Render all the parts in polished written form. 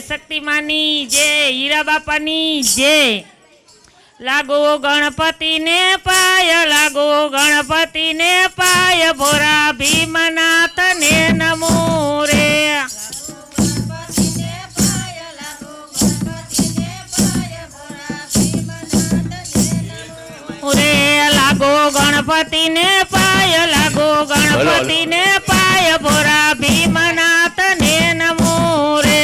શક્તિમાની જય, હીરા બાપાની જય। લાગો ગણપતિને પાય, લાગો ગણપતિને પાય, ભોરા ભીમનાથને નમો રે। લાગો ગણપતિને પાય, લાગો ગણપતિને પાય, ભોરા ભીમનાથને નમો રે।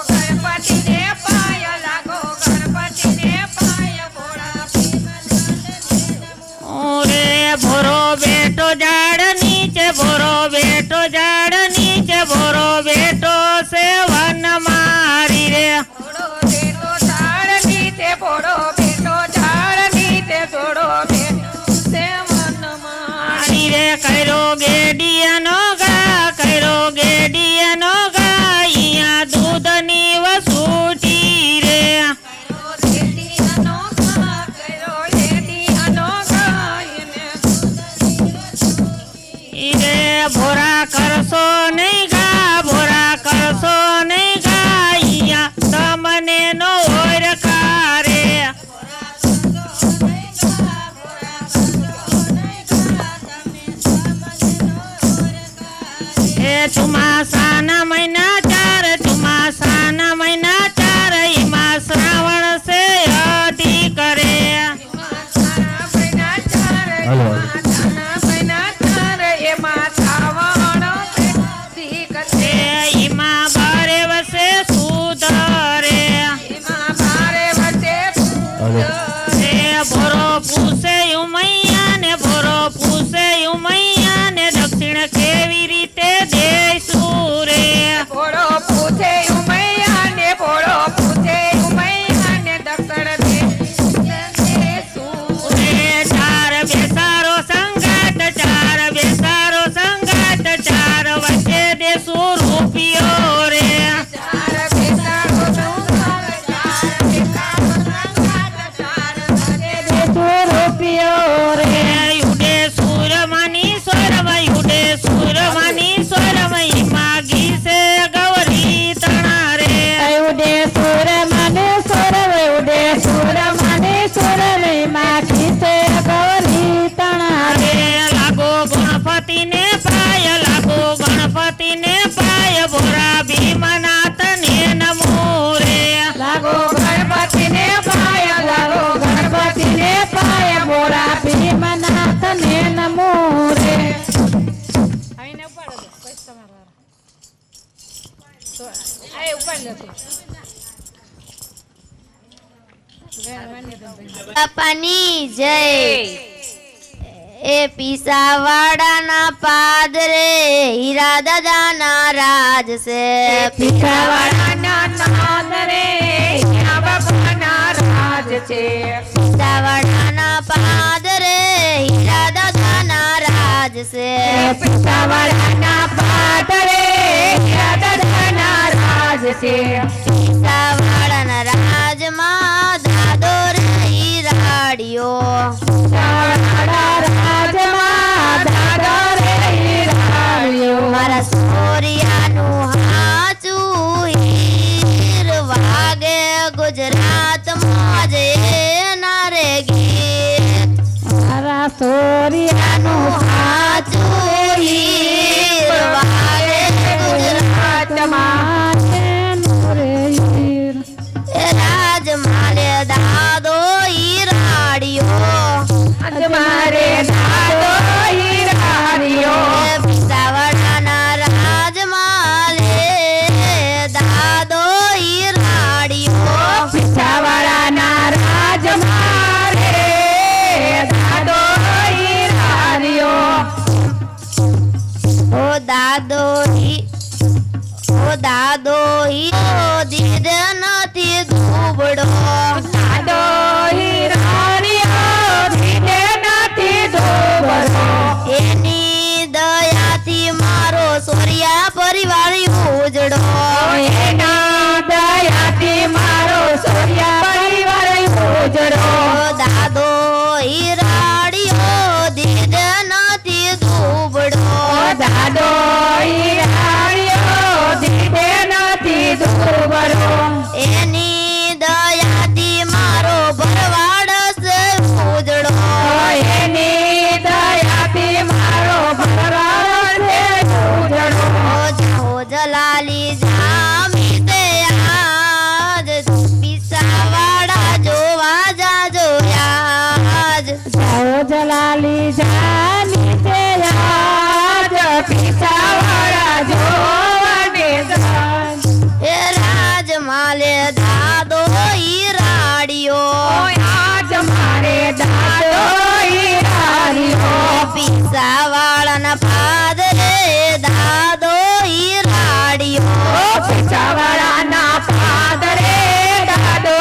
ગણપતિને પાય, લાગો ગણપતિને પાય, ભોળા રે। ભોરો બેટો ઝાડ નીચે, ભોરો બેટો ઝાડ નીચે, ભોરો બેટો સેવન મારી રે। ભોળો બેટો ઝાડ નીચે, ભોળો બેટો ઝાડ નીચે, ભોળો બેટો સેવન મારી રે। કર્યો ગેડિયાનો ગા, કર્યો ગેડિયાનો ગા, અહીંયા દૂધની વસૂટી રે। ભોરા કરશો નહીં ગા, ભોરા કરશો નહીં ગા, અહીંયા તમને નો ઓળખા રે। એ ચોમાસાના મહિના ચાર, ચોમાસાના મહિના ચાર, એમાં શ્રાવણ છે અધિક રે। એમાં બારે વસે સુધરે। ભોરો પૂછે ઉમૈયા ને, ભોરો પૂછે ઉમૈયા ને, દક્ષિણ કેવી રીતે દેશું રે। ભોળો પૂછે ઉમૈયા ને, ભોળો પૂછે ઉમૈયા ને, દક્ષિણ દેશું રે। ચાર બેસારો સંગાત, ચાર બેસારો સંગાત, ચાર વચ્ચે દેશું રૂપિયો રે। યુડે સુરમની સ્વરમ, યુડે સુરમની સ્વરમ, માગી છે ગૌરી તણા રે। ઉડે સુર મને સુર, ઉડે સુર મને સુર, માખી છે ગૌરી તણા રે। લાગો ગણપતિને પાય, લાગો ગણપતિને પાય, ભોરા ભીમનાથને નમો રે। લાગો ગણપતિને પાય, લાગો ગણપતિને પાય, ભોળા ભીમનાથને નમો રે। બાપાની જય। એ પીસાવાડાના પાદરે હીરા દાદાના રાજ છે। પીઠાવાડાના નાદરે હીરા બાપાના રાજ છે। પીસાવાડાના પાદરે હીરા દાદાના રાજ છે। પીઠાવાડાના પાદરે હીરા દાદાના રાજ છે। પીસાવાડાના રાજમાં દાદો રે હીરાડિયો। મારા સોરિયાનું હાચું હીર વાગે ગુજરાતમાં જે ના રે ગીત। મારા સોરિયાનું હાચું હીર વાગે ગુજરાતમાં રાજમાલે દાદો હીરાડિયો। મારે દાદો હીરાડિયો। પીસાવાડાના રાજમાલે દાદો હીરાડિયો। પીઠાવાડાના રાજમારે દાદો હીરાડિયો। ઓ દાદો દીદ નથી દુબળો। દાદો હીરાડિયો દીદે નથી દુબળો। એની દયાથી મારો સોરિયા પરિવાર ઉજળો। એના દયાથી મારો સોરિયા પરિવાર ઉજળો। દાદો હીરાડિયો દીદ નથી દુબળો। દાદો હીરાડિયો દીદે નથી દુબળો। જલાલી જામી તે આજ પીસાવાળા જોવા જાજો યાજ જાઓ જલાલી જાની તે યાદ પીસાવાળા જોવાને જાન એ રાજ માલે દાદો ઈ રાડિયો આજ મારે દાદો ઈ રાડિયો પીસાવાળાના પાદરે દાદો ઈ રાડિયો પીસાવાળાના પાદરે દાદો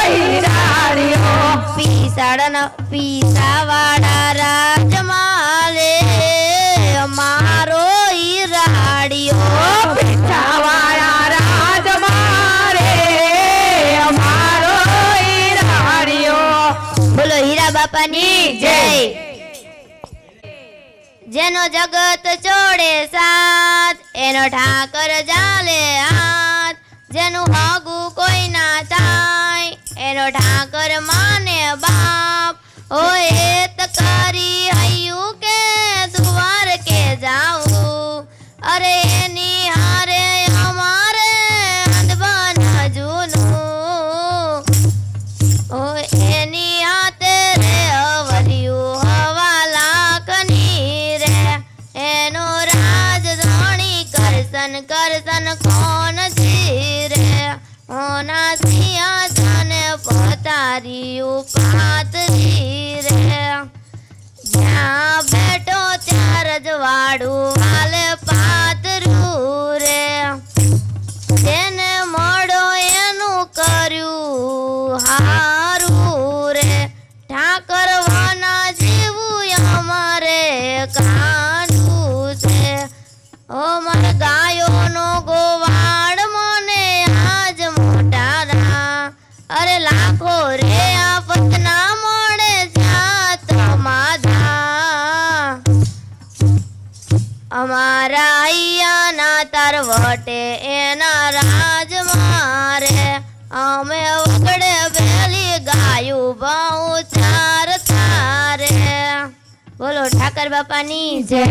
ઈ રાડિયો પીસાવાળા રાજમાલે મારો ઈ રાડિયો પીસાવાળા રાજ મારે અમારો ઈ રાડિયો બોલો હીરા બાપાની જય જેનો જગત ચોડે સાથ એનો ઠાકર જાલે હાથ જેનું હાગું કોઈ ના થાય એનો ઠાકર માને બાપ ઓ એત કરી હૈયું કે દ્વાર કે જાઉં અરે એની હારે અમારે અંધબન જૂનું ઓ એની હાથે રે અવર્યું હવા લાખની રે એનો રાજધાણી કરસન કરસન કોણ રે ઓના સિંહાસન પતાર્યું પાતરી રે જ્યાં બેઠો ત્યાં રજવાડું વાલે પાતરું રે તેને મળો એનું કર્યું હારું રે ઠાકર વાના જીવું અમારે કાંડું છે ઓ મન ગાયોનો ગોવાળ મને આજ મોટાના અરે લાખો રે આફત ના મળે જાત માધા અમારા અહીંયાના તરવટે એના રાજ મારે અમે વગડે વેલી ગાયું બહુ ચાર તારે બોલો ઠાકર બાપાની જય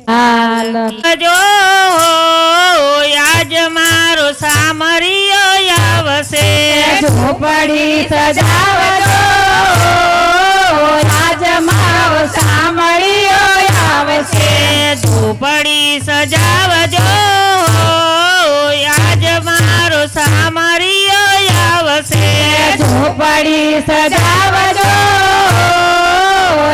હાલ જો આજ મારો સામરિયો આવશે ઝોપડી સજાવજો રાજ મારો સામળિયો આવશે ઝૂંપડી સજાવજો આજ મારો સામરિયો આવશે ઝોપડી સજાવજો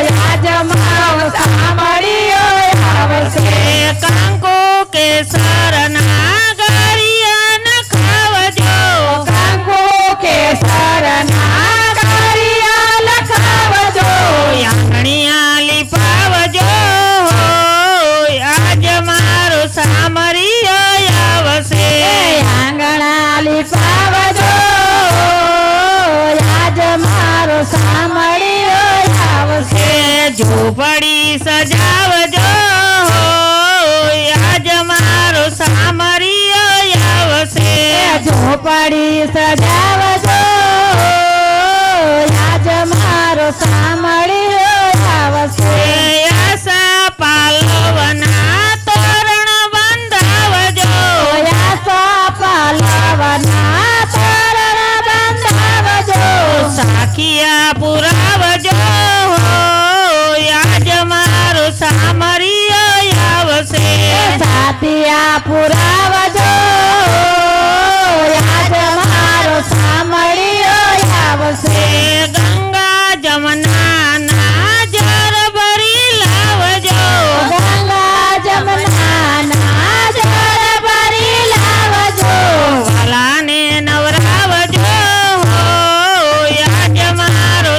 રાજ મારો સામળિયો આવશે કાંકો કેસર ના ગળિયા ન ખાવજો કાંકો કેસર ના ગારિયા લખાવજો આંગણિયા લીપાવજો આજ મારો સામરિયો આવશે આંગણા લીપાવજો રાજ મારો સામળિયો આવશે ઝૂંપડી સજાવજો આજ મારો સામરિયો આવશે ઝોપડી સજાવજો રાજ મારો સામળિયો આવશે આશા પાલવના તોરણ બંધાવજો ઓયાસા પાલવના તોરણ બંધાવજો સાખિયા પુરાવજો આજ મારો સામરિયો આવશે સાતિયા પુરાવજો રાજ મારો સામળિયો આવશે ગંગા જમના ના જર ભરી લાવજો ગંગા જમના ના જળ ભરી લાવજો વાલાને નવરાવજો આજ મારો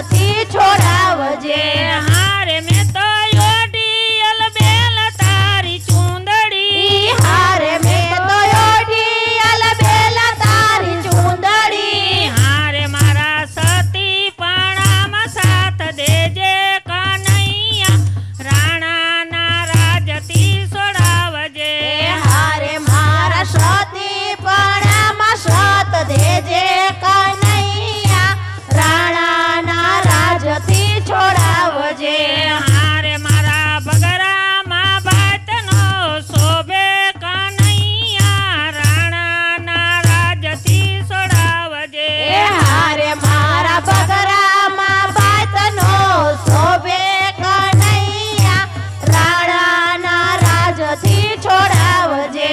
રાજથી છોડાવજે હારે મેં તો યોડી અલબેલ તારી ચૂંદડી હારે મેં તો ઓઢી અલબેલ તારી ચૂંદડી હારે મારા સતી પાણામાં સાથ દેજે કનૈયા રાણાના રાજથી છોડાવજે હારે મારા સતી પણામાં સત દેજે કનૈયા રાણાના રાજથી છોડાવજે હારે મારા બગરામાં ભાતનો શોભે કનૈયા રાણાના રાજથી છોડાવજે હારે મારા બગરામાં બાતનો શોભે કનૈયા રાણાના રાજથી છોડાવજે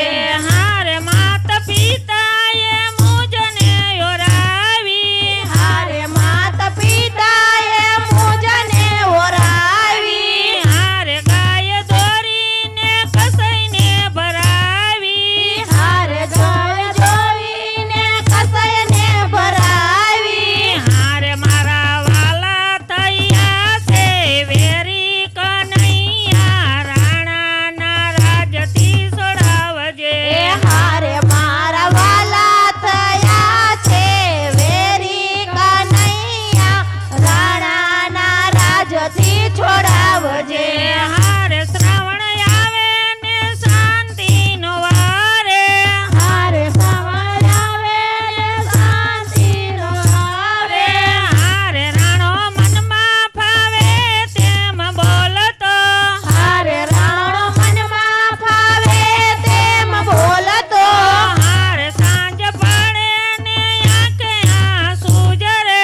હારે માત પિતાએ મુજને ઓરાવી હારે માત પિતાએ મુજને ઓરાવી હારે ગાય દોરીને કસાઈને ભરાવી હારે જોઈ જોઈને કસાયને ભરાવી હારે મારા વાલા થયા છે વેરી કનૈયા રાણાના રાજથી છોડાવજે હારે મારા વાલા થયા છે વેરી કનૈયા રાણાના રાજથી છોડાવજે હારે શ્રાવણ આવે ને શાંતિનો વારે હારે સવાર આવે ને શાંતિનો આવે હારે રાણો મનમાં ફાવે તેમ બોલતો હારે રાણો મનમાં ફાવે તેમ બોલતો હારે સાંજ પડે ને આંખે આંસુ જરે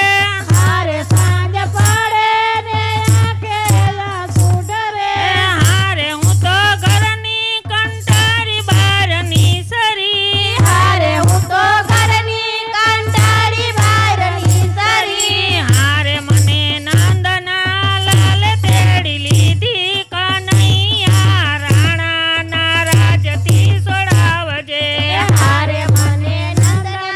હારે સાંજ પડે ને આંખેલા સુડરે હારે હું તો ઘરની કંટારી બહારની સરી હારે હું તો ઘરની કંટાળી બહારની સરી હારે મને નંદના લાલ તેડી લીધી કનૈયા રાણાના રાજથી છોડાવજે હારે મને નંદના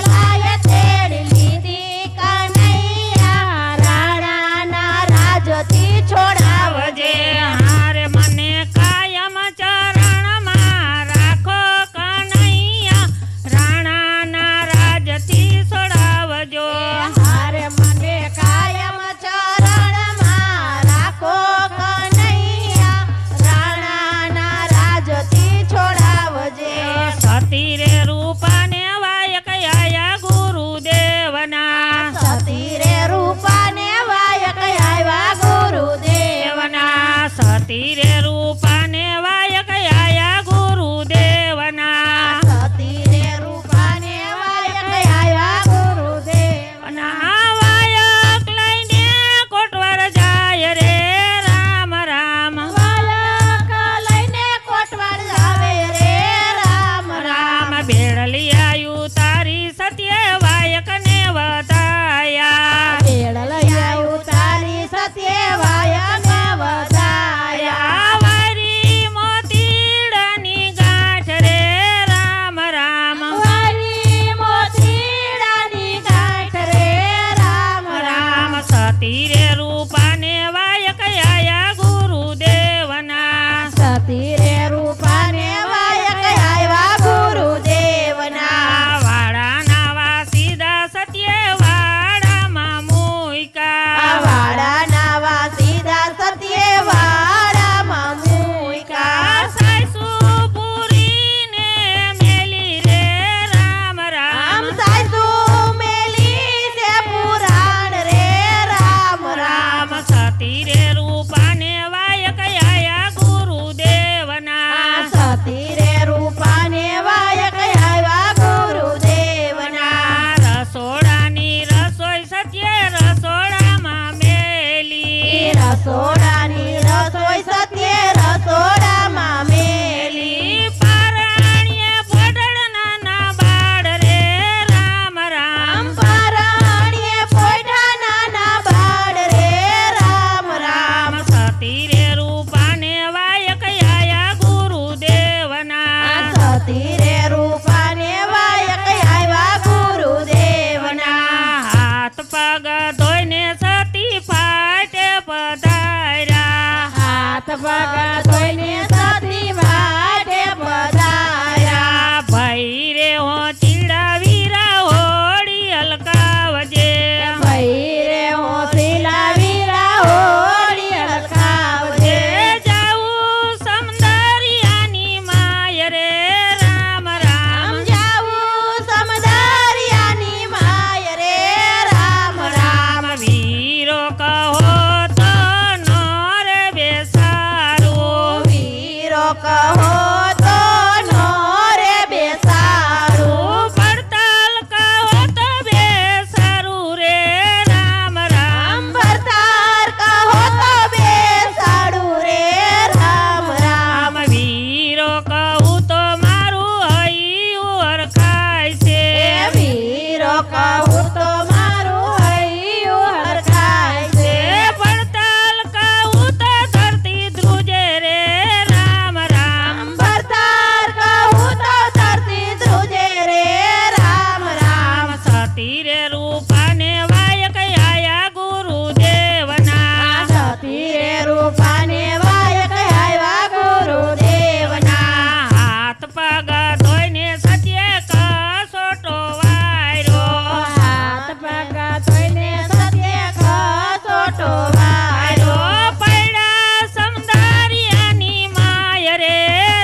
લાય તેડી લીધી કનૈયા રાણાના રાજથી છોડાવજે હારે મને કાયમ ચરણમાં રાખો કનૈયા રાણાના રાજથી છોડાવજો હારે મને કાયમ ચરણમાં રાખો કનૈયા રાણાના રાજથી છોડાવજે સતી રે રૂપાને વાયક આયા ગુરુદેવના સતી રે રૂપાને વાયક આવ્યા ગુરુદેવના સતી રે રૂપાને વાયક આયા ગુરુદેવના સતી રે રૂપાને વાયક આવ્યા ગુરુદેવના વાયક લઈને કોટવાર જાય રે રામ રામ વાયક લઈને કોટવાડ જાવે રે રામ રામ ભેળલી આયુ તારી સત્ય વાયક ને વધાયા ભેળ લઈ આવ્યું તારી સત્ય વાયક વધાયા વારી મોતીડાની ગાંઠ રે રામ રામ વારી મોતીડાની ગાંઠ રે રામ રામ સતી રે રૂપાને વાયક આયા ગુરુદેવના સતી રે રૂપાને વાયક આવ્યા ગુરુદેવના વાડાના વાસીદા સત્ય વાડામાં મુઈકા વાડાના વાસીદા સત્ય વાડામાં મૂક્યા સાસુ પૂરીને મેલી રે રામ રામ આમ સાસુ મેલી છે પુરાણ રે રામ રામ રામ સતી રે રૂપાને વાયક આયા ગુરુદેવના સતી રે રૂપાને વાયક આવ્યા ગુરુદેવના રસોડાની રસોઈ સત્ય રસોડામાં મેલી રસોડાની રસોઈ સત્ય રસોડામાં મેલી પારણીએ પોઢળના ના બાળ રે રામ રામ પરાણીએ પોઢા નાના બાળ રે રામ રામ સતી રે રૂપાને વાયક આયા ગુરુદેવના સતી રે રૂપાને વાયક આવ્યા ગુરુદેવના હાથ પગ ધોઈને સતી પગા ધોઈને સતી વાટે પધાર્યા. ભાઈ રે હો ચીડાવીરા હોડી હલકાવજે. ભાઈ રે હોશીલા વીરા હોળી હલકાવજે. જાવું સમદરિયાની માય રે રામ રામ. જાવું સમદરિયાની માય રે રામ રામ. વીરો કહો તો નો રે બેસારું. વીરો કહો તો નો રે બેસારું. પડતાલ કહો તો બેસારું રે રામ રામ. ભરતાર કહો તો બેસાડું રે રામ રામ. વીરો કહું તો મારું હૈયું હરખાય છે. વીરો કહું તો મારું હૈયું હરખાય છે. પડતાલ કહું તો ધરતી ધ્રુજે રે રામ રામ. ભરતાર કહું તો ધરતી ધ્રુજે રે રામ રામ. સતી રે રૂપાને વાયક આયા ગુરુદેવના. સતી રે રૂપાને વાયક આવ્યા ગુરુદેવના. હાથ પગ ધોઈને સત્ય કસોટો વાયરો. હાથ પગ ધોઈને સત્ય કસોટો વાળો. પૈડા સમદારિયાની માય રે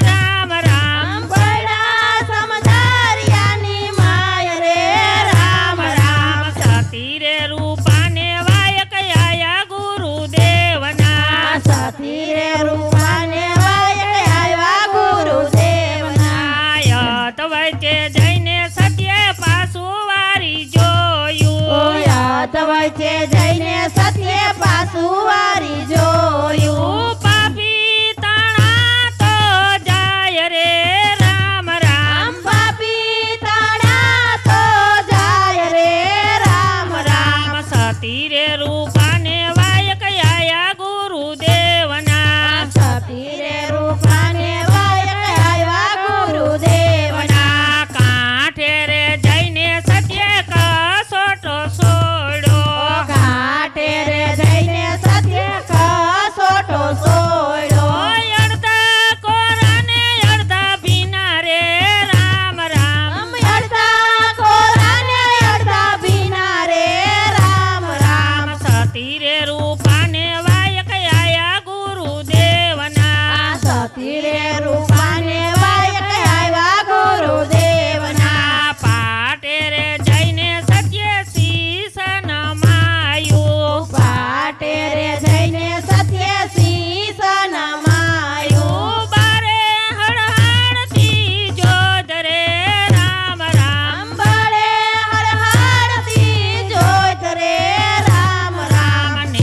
રામ રામ. બડા સમજારિયાની માય રે રામ રામ. સતી રે રૂપાને વાયક આયા ગુરુદેવના. સતી રે રૂપાને વાયક આવ્યા ગુરુદેવના. યત વચ્ચે જઈને સત્ય પાછું વારી જોયું. યાદ વચ્ચે જઈને સત્ય પાછું વારી જોયું. પાપી તાણા તો જાય રે રામ રામ. પાપી તાણા તો જાય રે રામ રામ. સતી રે રૂપાને વાયક આયા ગુરુદેવના. સતી રે રૂપાને વાયક આવ્યા ગુરુદેવના. કાંઠે રે જઈને સત્ય કસોટો સોડો. ઘાટે રે જઈને સત્ય કસોટો સોડ્યો. અડધા કોરાને અડધા ભીના રે રામ રામ. અડધા કોરાને અડધા ભીના રે રામ રામ. સતી રે રૂપાને વાયક આયા ગુરુદેવના. સતી રે રૂપાને વાયક આવ્યા ગુરુદેવના. પાટે રે જઈને સત્ય શીશ નમાયું. પાટે રે જઈને સત્ય શીશ નમાયું. બારે હળહાળતી જોત રે રામ રામ. અંબરે હળહાળતી જોત રે રામ રામ.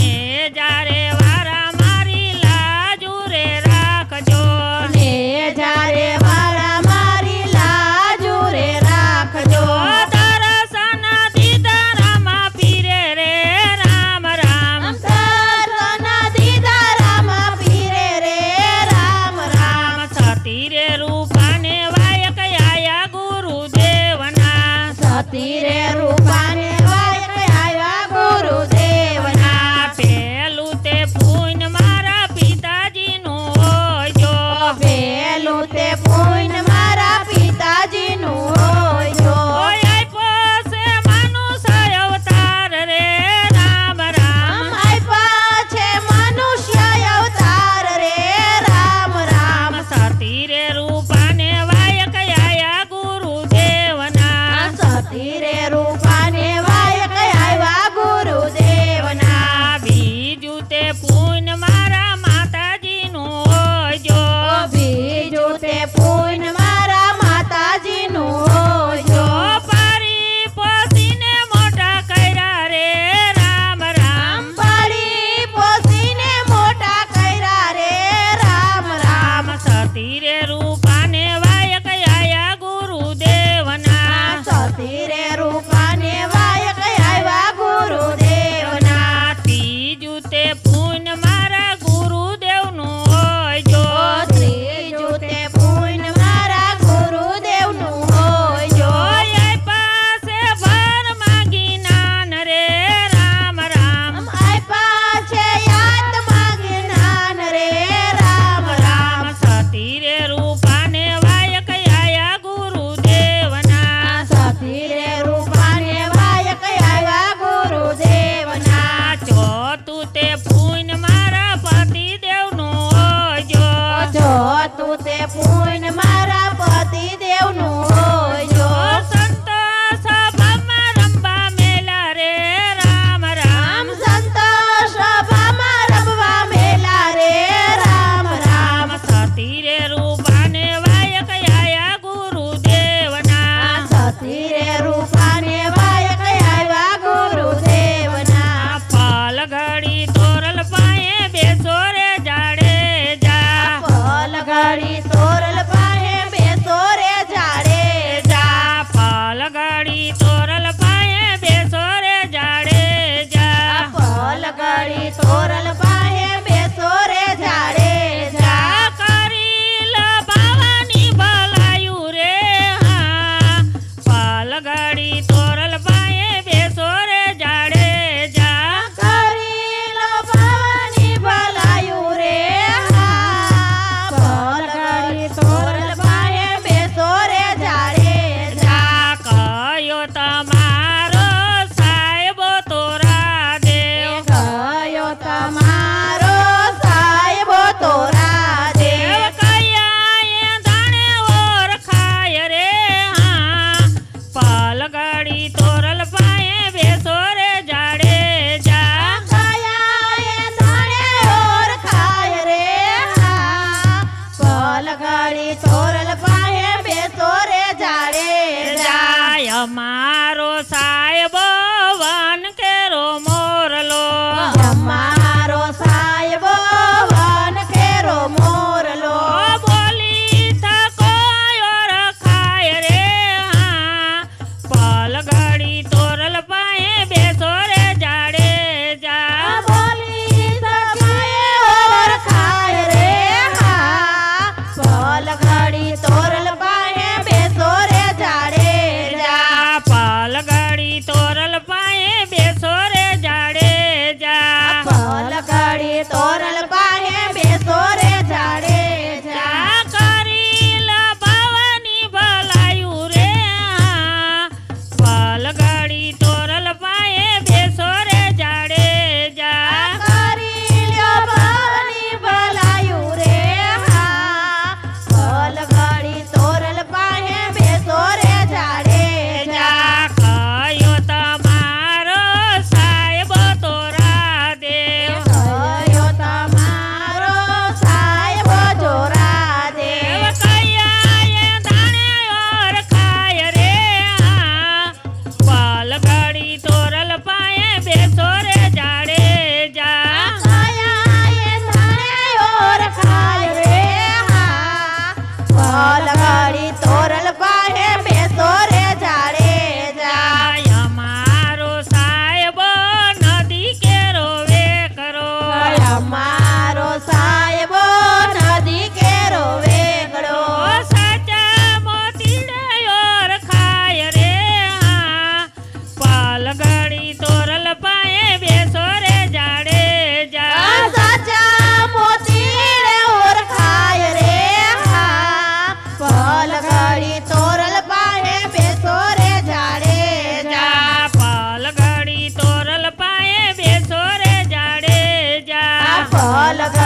ઘડી તોરલ પાહે બેસો રે જાડેજા કરી લબાવાની ભલાયું રે હા પાલગાડી તોરલ પાએ બેસો રે જાડેજા કરી લો પાવાની ભલાયું રે હા પાલગાડી તોરલ પાહે બેસો રે જાડેજા કયો તમારો સાહેબો તોરા દેવ કયો તમારો સાહેબો તોરા દેવ કયા એ દાણે ઓળખાય રે હા પાલગાડી તોરલ પાએ બેસો રે જાડેજા કયા એ દાણે ઓળખાય રે હા પાલગાડી તોરલ પાહે બેસો રે જાડેજા જાય અમારો સાહેબો વન કેરો મોરલો અમારો સાહેબો વન કેરો મોરલો બોલી થકો રખાય રે હા પાલગાડી તોરલ પાએ બેસો રે જાડેજા બોલી સખાએ ઓળખાય રે હા પાલગાડી તોરલ પાહે બેસો રે જાડેજા પાલગાડી તોરલ પાએ બેસો રે જાડેજા પાલગાડી તોરલ પાહે બેસો રે જાડેજા કરી લબાવાની ભલાયું રે હા પાલગાડી તોરલ પાએ બેસો રે જાડેજા કરી લ્યો ભવાની ભલાયું રે હા પાલગાડી તોરલ પાહે બેસો રે જાડેજા કયો તમારો સાહેબ તોરા દેવ કયો તમારો સાહેબો જોરા દેવ કયા એ દાણે ઓળખાય રે હા પાલગાડી તોરલ પાએ બેસો રે જાડેજા કયા એ દાણે ઓળખાય રે હા પાલગાડી તોરલ પાહે બેસો રે જાડેજા અમારો સાહેબો નદી કેરો વે કરો અમારો સાહેબો નદી કેરો વેગડો સાચા મોતીડે ઓળખાય રે હા પાલગાડી તોરલ પાએ બેસો રે જાડેજા સાચા મોતી રે ઓળખાય રે હા પાલગાડી તોરલ પાહે બેસો રે જાડેજા પાલગાડી તોરલ પાએ બેસો રે જાડેજા પાલગાડી